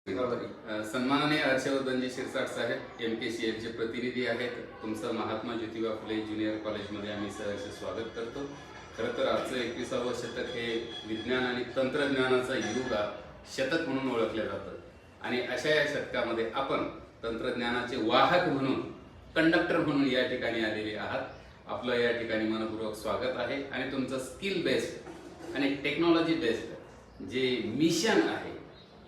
सन्माननीय हर्षवर्धनजी शिरसाट साहेब MKCL चे प्रतिनिधी आहेत. तुमचं महात्मा ज्योतिबा फुले ज्युनियर कॉलेजमध्ये आम्ही सहर्ष स्वागत करतो. खरं तर आजचं 21वे शतक हे विज्ञान आणि तंत्रज्ञानाचा युग शतक म्हणून ओळखलं जातं आणि अशा या शतकामध्ये आपण तंत्रज्ञानाचे वाहक म्हणून कंडक्टर म्हणून या ठिकाणी आलेले आहात. आपलं या ठिकाणी मनपूर्वक स्वागत आहे आणि तुमचं स्किल बेस्ड आणि टेक्नॉलॉजी बेस्ड जे मिशन आहे,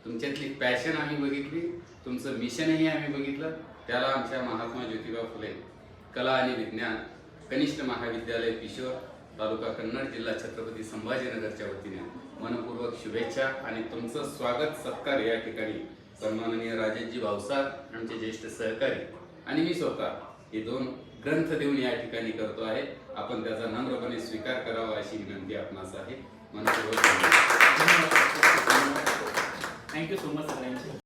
तुमच्यातली पॅशन आम्ही बघितली, तुमचं मिशनही आम्ही बघितलं. त्याला आमच्या महात्मा ज्योतिबा फुले कला आणि विज्ञान कनिष्ठ महाविद्यालय पिशोर, तालुका कन्नड, जिल्हा छत्रपती संभाजीनगरच्या वतीने मनपूर्वक शुभेच्छा आणि तुमचं स्वागत सत्कार या ठिकाणी सन्माननीय राजेशजी भावसार, आमचे ज्येष्ठ सहकारी आणि मी स्वतः हे दोन ग्रंथ देऊन या ठिकाणी करतो आहे. आपण त्याचा नम्रपणे स्वीकार करावा अशी विनंती आपणास आहे. मनपूर्वक थँक्यू सो मच सगळ्यांचे.